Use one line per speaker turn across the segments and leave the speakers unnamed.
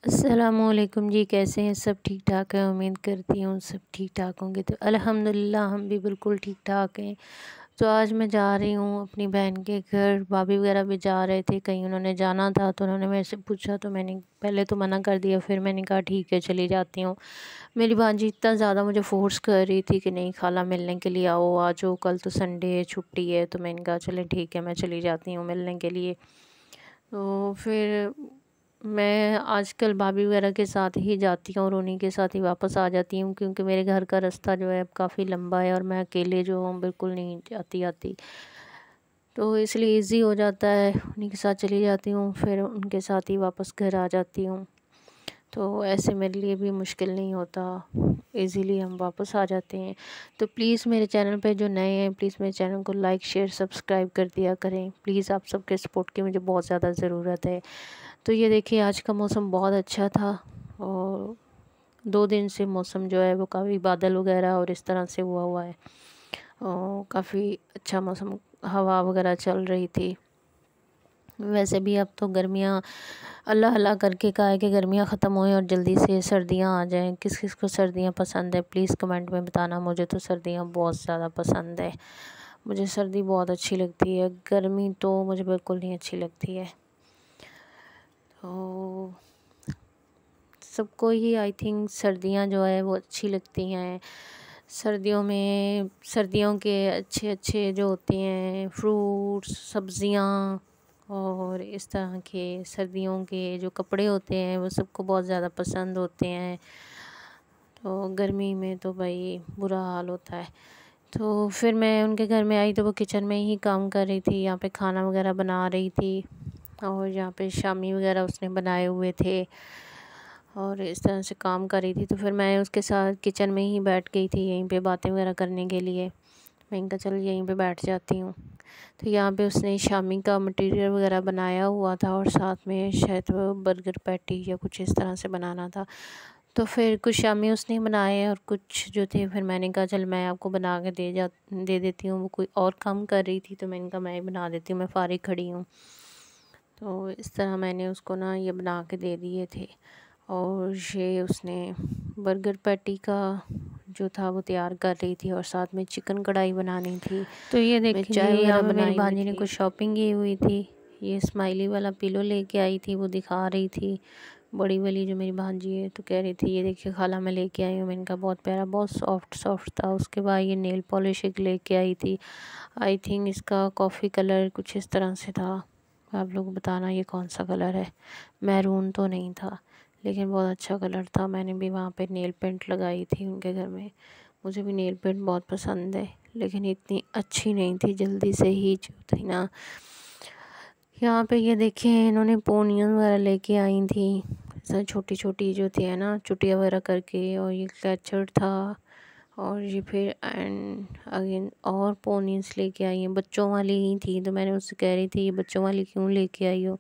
अस्सलामुअलैकुम जी, कैसे हैं? सब ठीक ठाक है। उम्मीद करती हूँ सब ठीक ठाक होंगे। तो अल्हम्दुलिल्लाह हम भी बिल्कुल ठीक ठाक हैं। तो आज मैं जा रही हूँ अपनी बहन के घर। भाभी वगैरह भी जा रहे थे, कहीं उन्होंने जाना था, तो उन्होंने मेरे से पूछा, तो मैंने पहले तो मना कर दिया, फिर मैंने कहा ठीक है चली जाती हूँ। मेरी भांजी इतना ज़्यादा मुझे फ़ोर्स कर रही थी कि नहीं खाला मिलने के लिए आओ, आ जाओ, कल तो संडे है, छुट्टी है। तो मैंने कहा चलें ठीक है, मैं चली जाती हूँ मिलने के लिए। तो फिर मैं आजकल भाभी वगैरह के साथ ही जाती हूँ और उन्हीं के साथ ही वापस आ जाती हूँ, क्योंकि मेरे घर का रास्ता जो है अब काफ़ी लंबा है और मैं अकेले जो हूँ बिल्कुल नहीं जाती आती। तो इसलिए इजी हो जाता है, उन्हीं के साथ चली जाती हूँ, फिर उनके साथ ही वापस घर आ जाती हूँ। तो ऐसे मेरे लिए भी मुश्किल नहीं होता, इजीली हम वापस आ जाते हैं। तो प्लीज़ मेरे चैनल पे जो नए हैं, प्लीज़ मेरे चैनल को लाइक शेयर सब्सक्राइब कर दिया करें। प्लीज़ आप सबके सपोर्ट की मुझे बहुत ज़्यादा ज़रूरत है। तो ये देखिए आज का मौसम बहुत अच्छा था और 2 दिन से मौसम जो है वो काफ़ी बादल वगैरह और इस तरह से हुआ हुआ है और काफ़ी अच्छा मौसम, हवा वगैरह चल रही थी। वैसे भी अब तो गर्मियाँ अल्लाह अल्लाह करके कहा है कि गर्मियाँ ख़त्म होएं और जल्दी से सर्दियाँ आ जाएं। किस किस को सर्दियाँ पसंद है प्लीज़ कमेंट में बताना। मुझे तो सर्दियाँ बहुत ज़्यादा पसंद है, मुझे सर्दी बहुत अच्छी लगती है, गर्मी तो मुझे बिल्कुल नहीं अच्छी लगती है। तो सबको ही आई थिंक सर्दियाँ जो है वो अच्छी लगती हैं। सर्दियों में सर्दियों के अच्छे अच्छे जो होते हैं फ्रूट्स, सब्ज़ियाँ और इस तरह के सर्दियों के जो कपड़े होते हैं वो सबको बहुत ज़्यादा पसंद होते हैं। तो गर्मी में तो भाई बुरा हाल होता है। तो फिर मैं उनके घर में आई तो वो किचन में ही काम कर रही थी, यहाँ पे खाना वगैरह बना रही थी और यहाँ पे शामी वगैरह उसने बनाए हुए थे और इस तरह से काम कर रही थी। तो फिर मैं उसके साथ किचन में ही बैठ गई थी यहीं पे बातें वगैरह करने के लिए। मैंने कहा चल यहीं पे बैठ जाती हूँ। तो यहाँ पे उसने शामी का मटेरियल वगैरह बनाया हुआ था और साथ में शायद वो बर्गर पैटी या कुछ इस तरह से बनाना था। तो फिर कुछ शामी उसने बनाए और कुछ जो थे फिर मैंने कहा चल मैं आपको बना के दे देती हूँ। वो कोई और काम कर रही थी तो मैंने कहा मैं ही बना देती हूँ, मैं फ़ारिग खड़ी हूँ। तो इस तरह मैंने उसको ना ये बना के दे दिए थे और ये उसने बर्गर पैटी का जो था वो तैयार कर रही थी और साथ में चिकन कढ़ाई बनानी थी। तो ये देखिए
चाय
जी, यहाँ
वगैरह
पे मेरी
बनाई हुई
भांजी ने
थी।
कुछ शॉपिंग की हुई थी। ये स्माइली वाला पिलो लेके आई थी, वो दिखा रही थी बड़ी वाली जो मेरी भांजी है। तो कह रही थी ये देखिए खाला मैं लेके आई हूँ। मैंने कहा बहुत प्यारा, बहुत सॉफ्ट सॉफ्ट था। उसके बाद ये नेल पॉलिश एक लेके आई थी, आई थिंक इसका कॉफ़ी कलर कुछ इस तरह से था। आप लोग बताना ये कौन सा कलर है, मैरून तो नहीं था लेकिन बहुत अच्छा कलर था। मैंने भी वहाँ पे नेल पेंट लगाई थी उनके घर में। मुझे भी नेल पेंट बहुत पसंद है लेकिन इतनी अच्छी नहीं थी, जल्दी से ही जो थी ना। यहाँ पे ये देखिए इन्होंने पोनियाँ वगैरह लेके आई थी, सब छोटी छोटी जो थी है ना चुटिया वगैरह करके, और ये कैचर था और ये फिर एंड अगेन और पोनीस लेके आई हैं, बच्चों वाली ही थी। तो मैंने उससे कह रही थी ये बच्चों वाली क्यों लेके आई हो?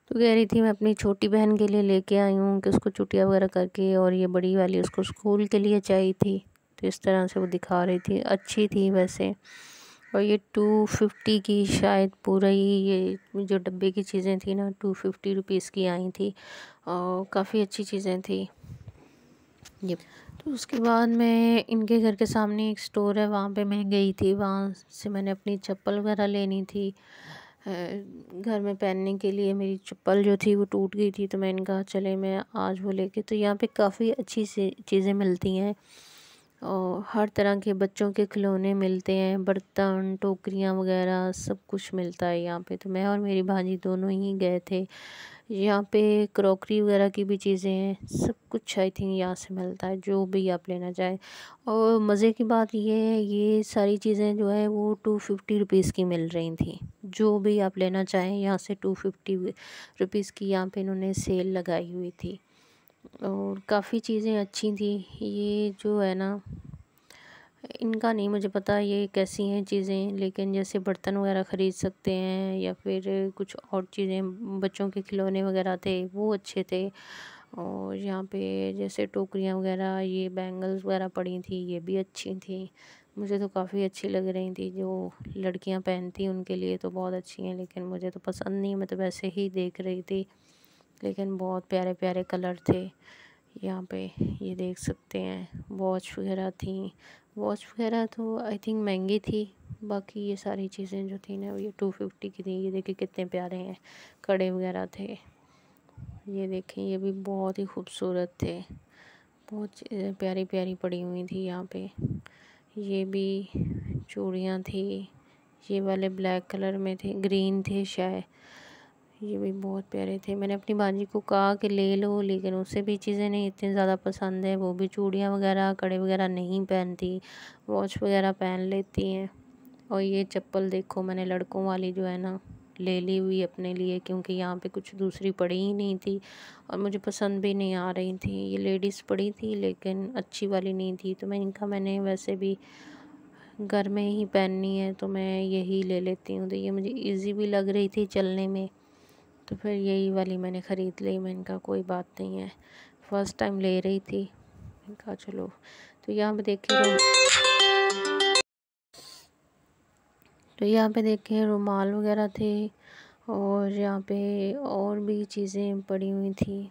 तो कह रही थी मैं अपनी छोटी बहन के लिए लेके आई हूँ कि उसको चुटिया वगैरह करके, और ये बड़ी वाली उसको स्कूल के लिए चाहिए थी। तो इस तरह से वो दिखा रही थी, अच्छी थी वैसे। और ये 250 की शायद पूरा ही ये जो डब्बे की चीज़ें थी ना 250 रुपीज़ की आई थी और काफ़ी अच्छी चीज़ें थी ये। तो उसके बाद मैं इनके घर के सामने एक स्टोर है वहाँ पे मैं गई थी, वहाँ से मैंने अपनी चप्पल वगैरह लेनी थी घर में पहनने के लिए। मेरी चप्पल जो थी वो टूट गई थी तो मैंने कहा चले मैं आज वो लेके। तो यहाँ पे काफ़ी अच्छी सी चीज़ें मिलती हैं और हर तरह के बच्चों के खिलौने मिलते हैं, बर्तन टोकरियाँ वगैरह सब कुछ मिलता है यहाँ पे। तो मैं और मेरी भांजी दोनों ही गए थे। यहाँ पे क्रॉकरी वगैरह की भी चीज़ें हैं, सब कुछ आई थिंक यहाँ से मिलता है जो भी आप लेना चाहें। और मज़े की बात ये है ये सारी चीज़ें जो है वो 250 रुपीज़ की मिल रही थी। जो भी आप लेना चाहें यहाँ से 250 रुपीज़ की यहाँ पे इन्होंने सेल लगाई हुई थी और काफ़ी चीज़ें अच्छी थी। ये जो है ना इनका नहीं मुझे पता ये कैसी हैं चीज़ें, लेकिन जैसे बर्तन वगैरह ख़रीद सकते हैं या फिर कुछ और चीज़ें, बच्चों के खिलौने वगैरह थे वो अच्छे थे। और यहाँ पे जैसे टोकरियाँ वगैरह, ये बैंगल्स वगैरह पड़ी थी ये भी अच्छी थी। मुझे तो काफ़ी अच्छी लग रही थी, जो लड़कियाँ पहनती उनके लिए तो बहुत अच्छी हैं लेकिन मुझे तो पसंद नहीं, मैं तो वैसे ही देख रही थी। लेकिन बहुत प्यारे प्यारे कलर थे। यहाँ पे ये देख सकते हैं, वॉच वगैरह थी। वॉच वगैरह तो आई थिंक महंगी थी, बाकी ये सारी चीज़ें जो थी ना ये 250 की थी। ये देखिए कितने प्यारे हैं, कड़े वगैरह थे। ये देखें, ये भी बहुत ही खूबसूरत थे, बहुत चीज़ें प्यारी प्यारी पड़ी हुई थी यहाँ पे। ये भी चूड़ियाँ थी, ये वाले ब्लैक कलर में थे, ग्रीन थे शायद। ये भी बहुत प्यारे थे। मैंने अपनी भांजी को कहा कि ले लो, लेकिन उसे भी चीज़ें नहीं इतनी ज़्यादा पसंद है। वो भी चूड़ियाँ वगैरह, कड़े वगैरह नहीं पहनती, वॉच वगैरह पहन लेती हैं। और ये चप्पल देखो, मैंने लड़कों वाली जो है ना ले ली हुई अपने लिए, क्योंकि यहाँ पे कुछ दूसरी पड़ी ही नहीं थी और मुझे पसंद भी नहीं आ रही थी। ये लेडीज़ पड़ी थी लेकिन अच्छी वाली नहीं थी, तो मैंने वैसे भी घर में ही पहननी है तो मैं यही ले लेती हूँ। तो ये मुझे इजी भी लग रही थी चलने में, तो फिर यही वाली मैंने ख़रीद ली। मैंने कहा कोई बात नहीं है, फ़र्स्ट टाइम ले रही थी, मैंने कहा चलो। तो यहाँ पे देखिए रुमाल वगैरह थे, और यहाँ पे और भी चीज़ें पड़ी हुई थी।